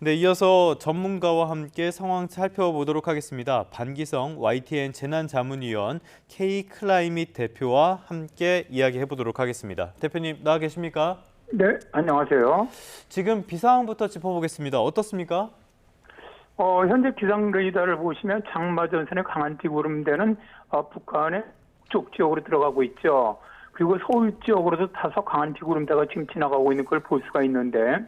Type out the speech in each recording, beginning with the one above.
네, 이어서 전문가와 함께 상황 살펴보도록 하겠습니다. 반기성 YTN 재난자문위원 K-클라이밋 대표와 함께 이야기해 보도록 하겠습니다. 대표님 나와 계십니까? 네, 안녕하세요. 지금 비상부터 짚어보겠습니다. 어떻습니까? 현재 기상 레이더를 보시면 장마 전선의 강한 뒷구름대는 북한의 북쪽 지역으로 들어가고 있죠. 그리고 서울 지역으로도 다소 강한 뒷구름대가 지금 지나가고 있는 걸 볼 수가 있는데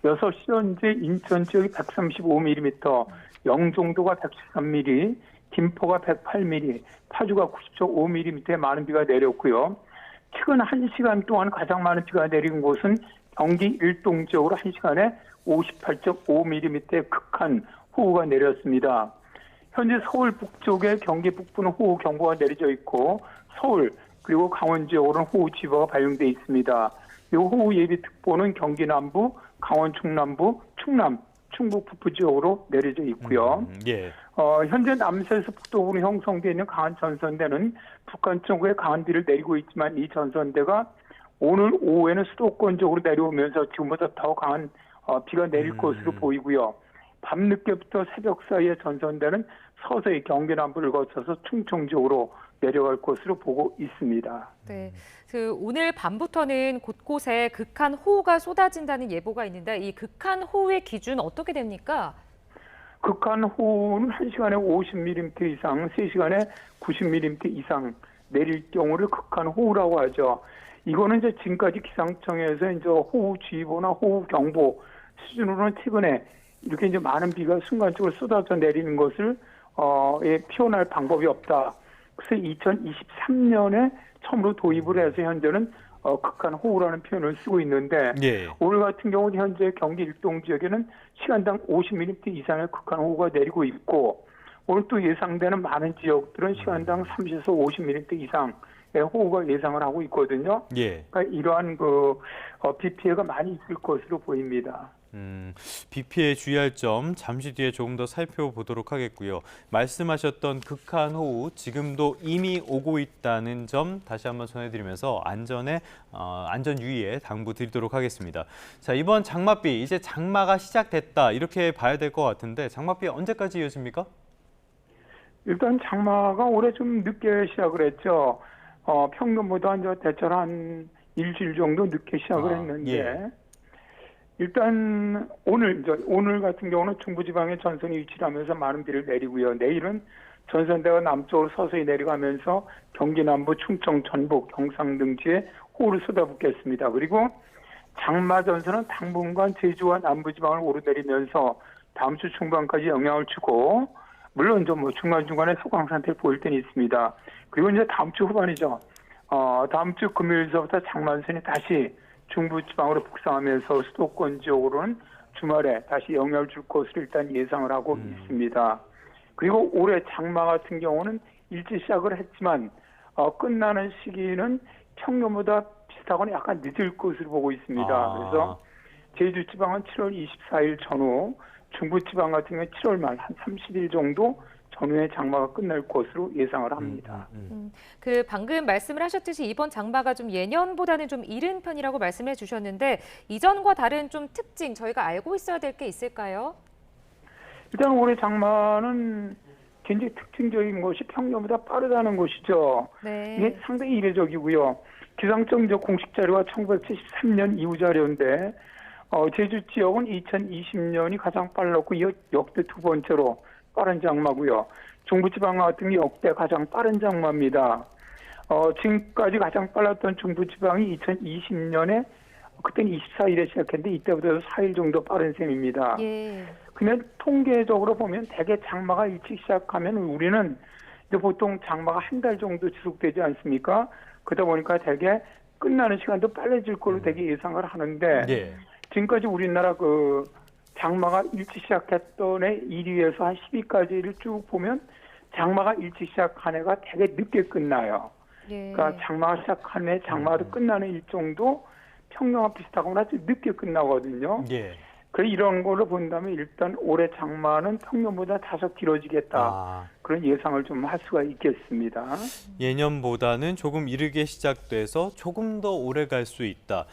6시 현재 인천 지역이 135mm, 영종도가 113mm, 김포가 108mm, 파주가 90.5mm의 많은 비가 내렸고요. 최근 1시간 동안 가장 많은 비가 내린 곳은 경기 일동 지역으로 1시간에 58.5mm의 극한 호우가 내렸습니다. 현재 서울 북쪽에 경기 북부는 호우 경보가 내려져 있고 서울 그리고 강원 지역으로는 호우 지보가 발령돼 있습니다. 이 호우 예비특보는 경기 남부, 강원 중남부, 충남, 충북 북부 지역으로 내려져 있고요. 예. 현재 남서에서 북동으로 형성되어 있는 강한 전선대는 북한 쪽에 강한 비를 내리고 있지만 이 전선대가 오늘 오후에는 수도권 쪽으로 내려오면서 지금보다 더 강한 비가 내릴 것으로 보이고요. 밤늦게부터 새벽 사이에 전선대는 서서히 경기 남부를 거쳐서 충청 지역으로 내려갈 것으로 보고 있습니다. 네, 오늘 밤부터는 곳곳에 극한 호우가 쏟아진다는 예보가 있는데 이 극한 호우의 기준 어떻게 됩니까? 극한 호우는 1시간에 50mm 이상, 3시간에 90mm 이상 내릴 경우를 극한 호우라고 하죠. 이거는 이제 지금까지 기상청에서 이제 호우주의보나 호우경보 수준으로는 최근에 이렇게 이제 많은 비가 순간적으로 쏟아져 내리는 것을 표현할 방법이 없다. 그래서 2023년에 처음으로 도입을 해서 현재는 극한 호우라는 표현을 쓰고 있는데 예. 오늘 같은 경우는 현재 경기 일동 지역에는 시간당 50mm 이상의 극한 호우가 내리고 있고 오늘 또 예상되는 많은 지역들은 시간당 30에서 50mm 이상의 호우가 예상을 하고 있거든요. 예. 그러니까 이러한 비 피해가 많이 있을 것으로 보입니다. 비 피해 주의할 점 잠시 뒤에 조금 더 살펴보도록 하겠고요. 말씀하셨던 극한 호우 지금도 이미 오고 있다는 점 다시 한번 전해드리면서 안전 유의에 당부드리도록 하겠습니다. 자, 이번 장맛비 이제 장마가 시작됐다 이렇게 봐야 될 것 같은데 장맛비 언제까지 이어집니까? 일단 장마가 올해 좀 늦게 시작을 했죠. 평균보다 이제 대체로 한 일주일 정도 늦게 시작을 했는데 예. 일단 오늘 같은 경우는 중부지방에 전선이 위치를 하면서 많은 비를 내리고요. 내일은 전선대가 남쪽으로 서서히 내려가면서 경기 남부, 충청, 전북, 경상 등지에 호우를 쏟아붓겠습니다. 그리고 장마 전선은 당분간 제주와 남부지방을 오르내리면서 다음 주 중반까지 영향을 주고 물론 좀 중간중간에 소강 상태를 보일 때는 있습니다. 그리고 이제 다음 주 후반이죠. 다음 주 금요일서부터 장마전선이 다시 중부지방으로 북상하면서 수도권 지역으로는 주말에 다시 영향을 줄 것으로 일단 예상을 하고 있습니다. 그리고 올해 장마 같은 경우는 일찍 시작을 했지만 끝나는 시기는 평년보다 비슷하거나 약간 늦을 것으로 보고 있습니다. 그래서 제주지방은 7월 24일 전후, 중부지방 같은 경우는 7월 말 한 30일 정도 전후에 장마가 끝날 것으로 예상을 합니다. 방금 말씀을 하셨듯이 이번 장마가 좀 예년보다는 좀 이른 편이라고 말씀해 주셨는데 이전과 다른 좀 특징 저희가 알고 있어야 될 게 있을까요? 일단 올해 장마는 굉장히 특징적인 것이 평년보다 빠르다는 것이죠. 네. 이게 상당히 이례적이고요. 기상청 공식 자료가 1973년 이후 자료인데 제주 지역은 2020년이 가장 빨랐고 역대 두 번째로 빠른 장마고요. 중부지방 같은 게 역대 가장 빠른 장마입니다. 지금까지 가장 빨랐던 중부지방이 2020년에 그때는 24일에 시작했는데 이때보다 4일 정도 빠른 셈입니다. 예. 그러면 통계적으로 보면 대개 장마가 일찍 시작하면 우리는 이제 보통 장마가 한 달 정도 지속되지 않습니까? 그러다 보니까 대개 끝나는 시간도 빨라질 걸로 되게 예상을 하는데 예. 지금까지 우리나라 장마가 일찍 시작했던 해 1위에서 한 10위까지를 쭉 보면 장마가 일찍 시작한 해가 되게 늦게 끝나요. 예. 그러니까 장마가 시작한 해, 장마도 끝나는 일정도 평년과 비슷하거나 좀 늦게 끝나거든요. 예. 그 이런 걸로 본다면 일단 올해 장마는 평년보다 다소 길어지겠다. 아, 그런 예상을 좀 할 수가 있겠습니다. 예년보다는 조금 이르게 시작돼서 조금 더 오래 갈 수 있다.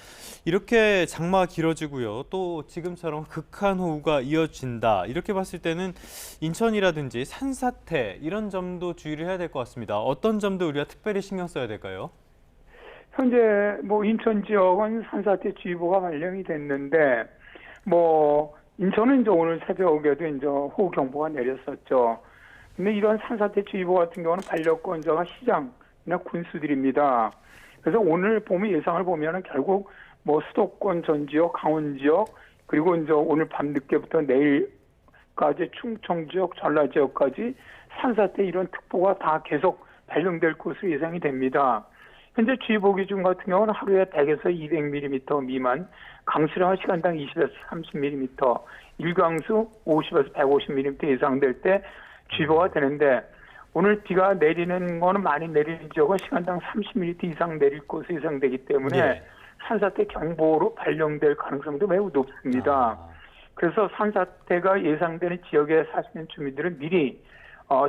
이렇게 장마가 길어지고요. 또 지금처럼 극한 호우가 이어진다. 이렇게 봤을 때는 인천이라든지 산사태 이런 점도 주의를 해야 될 것 같습니다. 어떤 점도 우리가 특별히 신경 써야 될까요? 현재 뭐 인천 지역은 산사태 주의보가 발령이 됐는데 인천은 이제 오늘 새벽에도 이제 호우 경보가 내렸었죠. 근데 이런 산사태 주의보 같은 경우는 반려권자가 시장이나 군수들입니다. 그래서 오늘 보면 예상을 보면은 결국 수도권 전 지역, 강원 지역, 그리고 이제 오늘 밤 늦게부터 내일까지 충청 지역, 전라 지역까지 산사태 이런 특보가 다 계속 발령될 것으로 예상이 됩니다. 현재 주의보 기준 같은 경우는 하루에 100에서 200mm 미만, 강수량은 시간당 20에서 30mm, 일강수 50에서 150mm 예상될 때 주의보가 되는데 오늘 비가 내리는 거는 많이 내리는 지역은 시간당 30mm 이상 내릴 것으로 예상되기 때문에 네. 산사태 경보로 발령될 가능성도 매우 높습니다. 그래서 산사태가 예상되는 지역에 사시는 주민들은 미리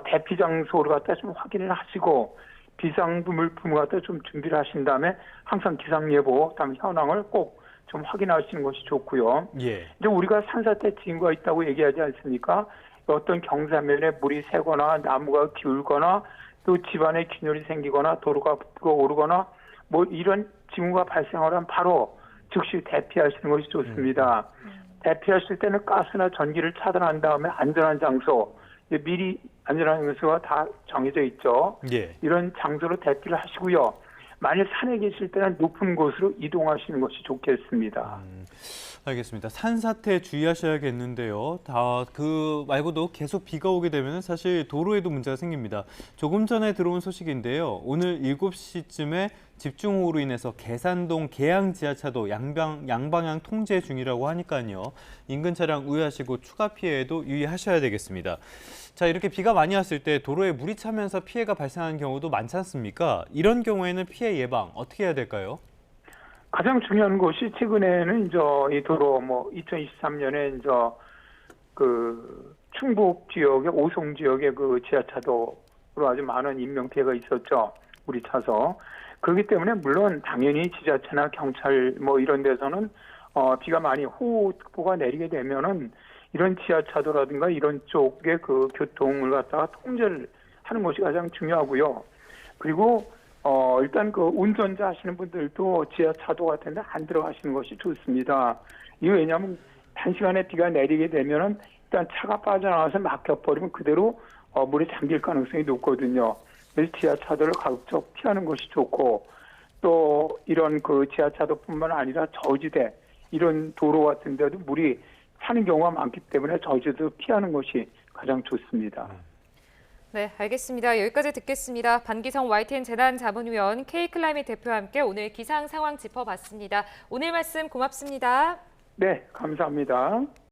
대피 장소를 갖다 좀 확인을 하시고 비상구 물품을 갖다 좀 준비를 하신 다음에 항상 기상 예보, 그다음에 현황을 꼭 좀 확인하시는 것이 좋고요. 예. 이제 우리가 산사태 징후가 있다고 얘기하지 않습니까? 어떤 경사면에 물이 새거나 나무가 기울거나 또 집안에 균열이 생기거나 도로가 부풀어 오르거나 이런 징후가 발생하면 바로 즉시 대피하시는 것이 좋습니다. 대피하실 때는 가스나 전기를 차단한 다음에 안전한 장소, 미리 안전한 장소가 다 정해져 있죠. 예. 이런 장소로 대피를 하시고요. 만일 산에 계실 때는 높은 곳으로 이동하시는 것이 좋겠습니다. 알겠습니다. 산사태 주의하셔야겠는데요. 그 말고도 계속 비가 오게 되면 사실 도로에도 문제가 생깁니다. 조금 전에 들어온 소식인데요. 오늘 7시쯤에 집중호우로 인해서 계산동 계양 지하차도 양방향 통제 중이라고 하니까요. 인근 차량 우회하시고 추가 피해에도 유의하셔야 되겠습니다. 자, 이렇게 비가 많이 왔을 때 도로에 물이 차면서 피해가 발생하는 경우도 많지 않습니까? 이런 경우에는 피해 예방 어떻게 해야 될까요? 가장 중요한 것이 최근에는 이제 이 도로 2023년에 이제 그 충북 지역의 오송 지역의 그 지하차도로 아주 많은 인명 피해가 있었죠. 물이 차서. 그렇기 때문에 물론 당연히 지자체나 경찰 이런 데서는 비가 많이 호우특보가 내리게 되면은 이런 지하차도라든가 이런 쪽의 그 교통을 갖다가 통제를 하는 것이 가장 중요하고요. 그리고 일단 그 운전자 하시는 분들도 지하차도 같은 데 안 들어가시는 것이 좋습니다. 이게 왜냐하면 단시간에 비가 내리게 되면은 일단 차가 빠져나와서 막혀버리면 그대로 물에 잠길 가능성이 높거든요. 그래서 지하차도를 가급적 피하는 것이 좋고 또 이런 그 지하차도뿐만 아니라 저지대 이런 도로 같은 데도 물이 차는 경우가 많기 때문에 저지대도 피하는 것이 가장 좋습니다. 네, 알겠습니다. 여기까지 듣겠습니다. 반기성 YTN 재난자문위원 K클라이밋 대표와 함께 오늘 기상 상황 짚어봤습니다. 오늘 말씀 고맙습니다. 네, 감사합니다.